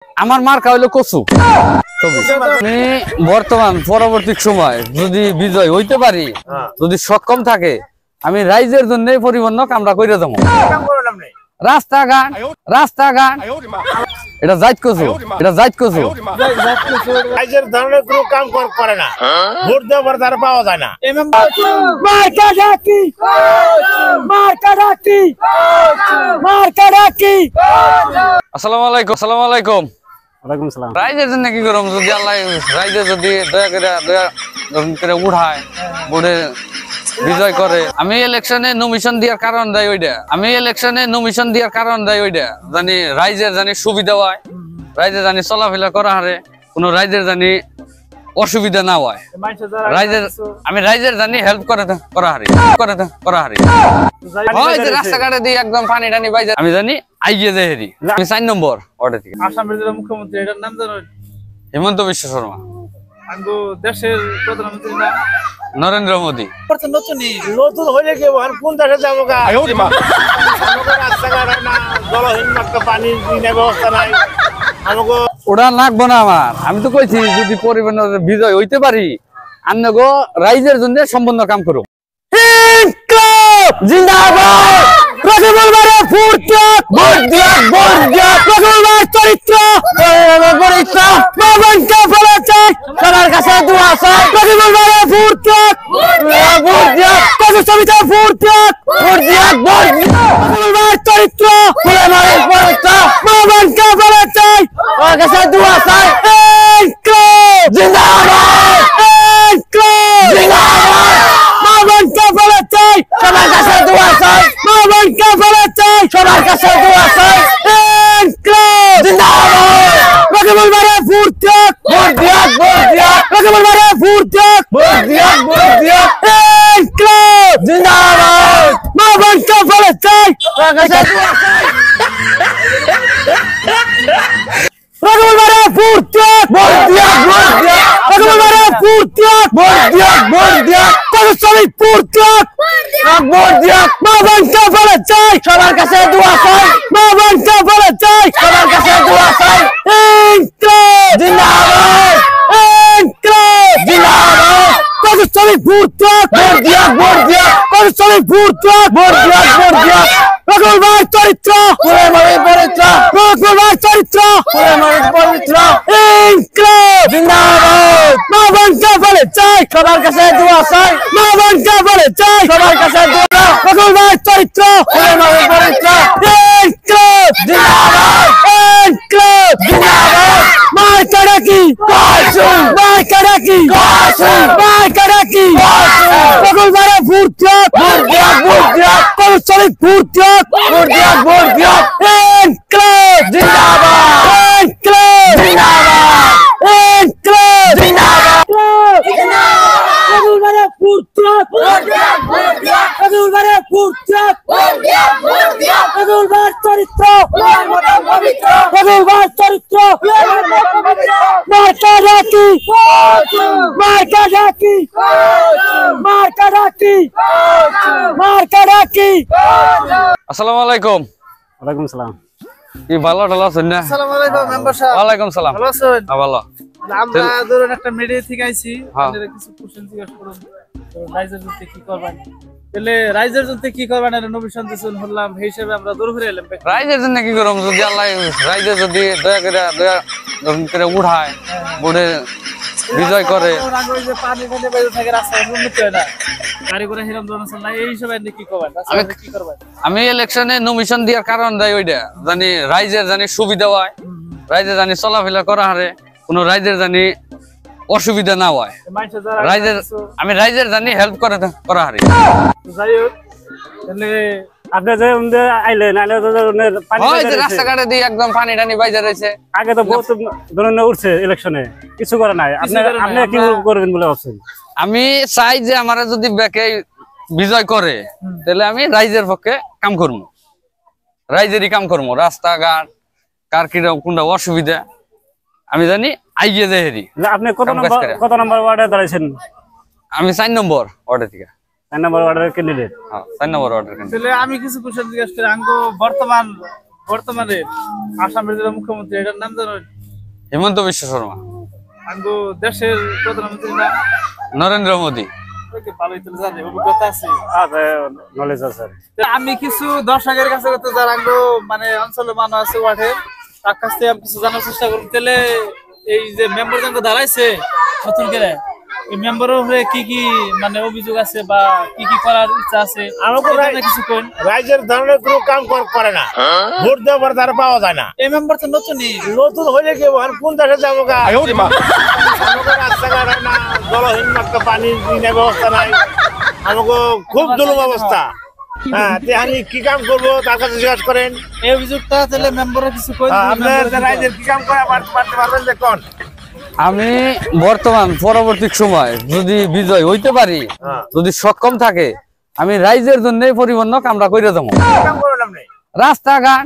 আমার মার্কা হইলো কচু। আমি বর্তমান পরবর্তী সময় যদি বিজয় হইতে পারি, যদি সক্ষম থাকে, আমি রাইজের জন্য পরিবহন কামরা করে দেবো। রাস্তাঘাট রাস্তাঘাট এটা জাইত কচু, এটা জাইত কচু। রাইজের ধরনের কোনো কাম করে না, ভোট দেওয়ার দ্বারা পাওয়া যায় না। আসসালামু আলাইকুম। আসসালামু আলাইকুম। ওয়ালাইকুম সালাম। রাইজের জন্য কি করব? যদি আল্লাহ রাইজে যদি দয়া করে উঠায়, ভোটে বিজয় করে, আমি ইলেকশনে নমিশন দেওয়ার কারণ দেয় ওইটা। আমি ইলেকশনে নমিশন দেওয়ার কারণ দেয় ওইটা, জানি রাইজের জানি সুবিধা হয়, রাইজে জানি চলাফেরা করা হারে, কোনো রাইজের জানি অসুবিধা না হয়, রাইজের আমি রাইজের জানি হেল্প করা হারি। রাস্তাঘাটে দিয়ে একদম পানি টানি বাইজে আমি জানি আইয়ে যাই হেরি। আমি 4 নম্বর ওয়ার্ডে থেকে। আসামের যে মুখ্যমন্ত্রী, এটার নাম জানেন? হেমন্ত বিশ্ব শর্মা। আমগো দেশের প্রধানমন্ত্রী নাম নরেন্দ্র মোদী। নতুন হইলে কি কোন দেশে যাবো? রাস্তাঘাট হয় না, জলহীন একটা পানির ব্যবস্থা নাই। আমাকে ওটা লাগবো না আমার। আমি তো কইছি যদি পরিবহনের বিজয় হইতে পারি, আন্নগো রাইজের জন্য সম্পূর্ণ কাম করো। জিন্দাবাদ। রসুলবারে ফুটক ভোট দিয়া রসুলবার চরিত্র বাবনকে ফলে চাই, সবার কাছে দোয়া চাই। রসুলবারে ফুটক ভোট দিয়া সবিতা ফুটক ভোট দিয়া রসুলবার চরিত্র ফুলে মারে পবিত্র বাবনকে ফলে চাই, সবার কাছে দোয়া চাই। জিন্দাবাদ। জিন্দাবাদ। বাবনকে ফলে চাই, সবার কাছে দোয়া চাই। বাবনকে ফলে চাই, সবার কাছে দোয়া চাই। জিন্দাবাদ। রসুলবারে ফুটক ভোট দিয়া রসুলবারে ফুটক ভোট দিয়া জিন্দাবাদ। বাবনকে ফলে চাই, সবার কাছে দোয়া চাই। রসুলবারে ফুটক ভোট দিয়া রসুলবারে ফুটক ভোট দিয়া শ্রমিক ফুটক ভোট দিয়া বাবনকে ফলে চাই, সবার কাছে দোয়া চাই। বাবনকে ফলে চাই, সবার কাছে দোয়া চাই। জিন্দাবাদ। জিন্দাবাদ। শ্রমিক ফুটক ভোট দিয়া শ্রমিক ফুটক ভোট দিয়া রসুলবার চরিত্র ফুলে মারে পবিত্র রসুলবার চরিত্র ফুলে মারে পবিত্র। জিন্দাবাদ। বাবনকে ফলে চাই, সবার কাছে দোয়া চাই। বাবনকে ফলে চাই, সবার কাছে দোয়া। রসুলবার চরিত্র ফুলে মারে পবিত্র। জিন্দাবাদ। জিন্দাবাদ। মার্কা ডাকি মার্কা ডাকি মার্কা ডাকি রসুলবারে ফুটক ভোট দিয়া শ্রমিক ফুটক ভোট দিয়া জিন্দাবাদ। জিন্দাবাদ। জিন্দাবাদ। রসুলবারে ফুটক রসুলবারে ফুটক রসুলবার চরিত্র রসুলবার চরিত্র মার্কা ডাকি মার্কা ডাকি মার্কা ডাকি মার্কা ডাকি। আসসালামু আলাইকুম। ওয়ালাইকুম সালাম। কি ভালো টালো আছেন না? আসসালামু আলাইকুম মেম্বার সাহেব। ওয়ালাইকুম সালাম। ভালো আছেন? হ্যাঁ ভালো। আমরা ধরুন একটা মিডিয়া থেকে আইছি, হ্যাঁ। আপনারা কিছু কোশ্চেন জিজ্ঞাসা করুন। তো রাইজের জন্য কি করবেন? তাহলে রাইজের জন্য কি করবেন এর নমিশন দিছেন হলাম, এই হিসেবে আমরা দূর করে এলাম। রাইজের জন্য কি করব? যদি আল্লাহ রাইজে যদি দয়া করে উঠায়, ভোটে বিজয় করে। ওই যে পানি পানি বাইরে থাকে, রাস্তা উন্নতি হয় না, গাড়ি ঘোড়া হিরাম দোকান না, এই হিসেবে আপনি কি করবেন? রাস্তা কি করবেন? আমি ইলেকশনে নমিশন দেওয়ার কারণ দেয় ওইটা, জানি রাইজের জানি সুবিধা হয়, রাইজে জানি চলাফেরা করা হারে, কোনো রাইজের জানি অসুবিধা না হয়, রাইজের আমি রাইজের জানি হেল্প করা হারি। যাই হোক, তাহলে আপনি যে আইলেন রাস্তাঘাটে দিয়ে একদম পানি টানি বাইজা রয়েছে। আগে তো বহুত ধরনের উঠছে ইলেকশনে, কিছু করে নাই। আপনি কি করবেন বলে ভাবছেন? আমি চাই যে আমার যদি ব্যাকে বিজয় করে, তাহলে আমি রাইজের পক্ষে কাম করবো, রাইজেরই কাম করবো। রাস্তাঘাট কার কিরকম কোনটা অসুবিধা আমি জানি আইয়ে যাই হেরি। আপনি কত নম্বর ওয়ার্ডে দাঁড়াইছেন? আমি 4 নম্বর ওয়ার্ডে থেকে। 4 নম্বর ওয়ার্ডের ক্যান্ডিডেট। হ্যাঁ, 4 নম্বর ওয়ার্ডের ক্যান্ডিডেট। তাহলে আমি কিছু কোশ্চেন জিজ্ঞাসা করি। আঙ্গো বর্তমান বর্তমানে আসামের যারা মুখ্যমন্ত্রী এটার নাম জানেন? হিমন্ত বিশ্ব শর্মা, আমগো দেশের প্রধানমন্ত্রীর নাম? নরেন্দ্র মোদী। ওকে, ভালোই তো জানি, অভিজ্ঞতা আছে। নলেজ আছে। তো আমি কিছু দর্শকের কাছে করতে যারা আমগো মানে অঞ্চলে মানুষ আছে ওয়ার্ডের, তার কাছ থেকে আমি কিছু জানার চেষ্টা করব। তাহলে এই যে মেম্বার যাকে দাঁড়াইছে নতুন করে, এই মেম্বারের উপরে কি কি মানে অভিযোগ আছে বা কি কি করার ইচ্ছা আছে আমাকে এটা নিয়ে কিছু কোন। রাইজের ধরনের কোনো কাম করে না, ভোট দেওয়ার পর তারা পাওয়া যায় না। এই মেম্বার তো নতুনই, নতুন হলে কি আর কোন দেশে যাবো গা? আমাকে রাস্তাঘাট হয় না, জলহীন একটা পানির ব্যবস্থা নাই, আমাকে খুব দুর্লভ অবস্থা। হ্যাঁ, আমি কি কাম করবো তার কাছে জিজ্ঞাসা করেন। এই অভিযোগটা তাহলে মেম্বারের কিছু কোন। আপনার রাইজের কি কাম করে পারতে পারবেন দেখুন। আমি বর্তমান পরবর্তী সময় যদি বিজয় হইতে পারি, যদি সক্ষম থাকে, আমি রাইজের জন্য পরিবহন কামরা করে দেবো। কি কাম করবেন আপনি? রাস্তাঘাট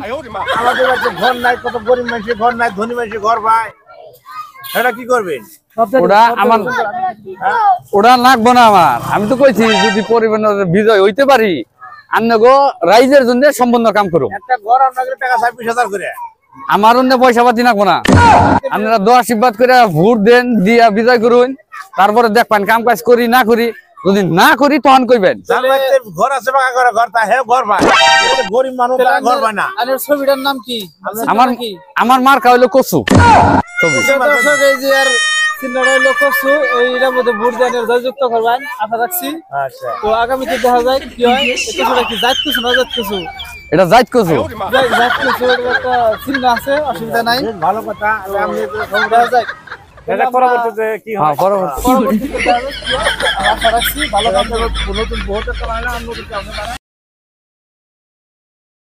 আমাদের কাছে ঘর নাই, কত গরিব মানুষের ঘর নাই, ধনী মানুষের ঘর পায়, সেটা কি করবেন? ওটা আমার, ওটা লাগবো না আমার। আমি তো কইছি যদি পরিবহনের বিজয় হইতে পারি, আন্নগো রাইজের জন্য সম্পূর্ণ কাম করো। একটা ঘর আপনাকে টাকা 26,000 করে। আমার অন্য পয়সা পাতি লাগবো না। আপনারা দোয়া আশীর্বাদ করে ভোট দেন, দিয়া বিজয় করুন, তারপরে দেখবেন কাম কাজ করি না করি। যদি না করি তখন কইবেন। যার বাড়িতে ঘর আছে, পাকা করে ঘর, তা হে ঘর পায়, গরিব মানুষ তারা ঘর পায় না। আর এর ছবিটার নাম কি? আমার মার্কা হইলো কচু ছবি। দর্শক এই যে আর চিহ্নটা হইলো কচু, এইটার মধ্যে ভোট দেওয়ার জয়যুক্ত করবেন আশা রাখছি। আচ্ছা, তো আগামীতে দেখা যায় কি হয়। এটা কি জাত কচু না জাত কচু? এটা জাইত কচু। জাত কচু এর একটা চিহ্ন আছে, অসুবিধা নাই। বেশ ভালো কথা। আমি দেখা যায় পরবর্তীতে কি হয়? হ্যাঁ, পরবর্তী পরবর্তীতে দেখা যায় কি হয়। আশা রাখছি ভালো কাজ হবে, নতুন ভোট একটা বানালে আমরা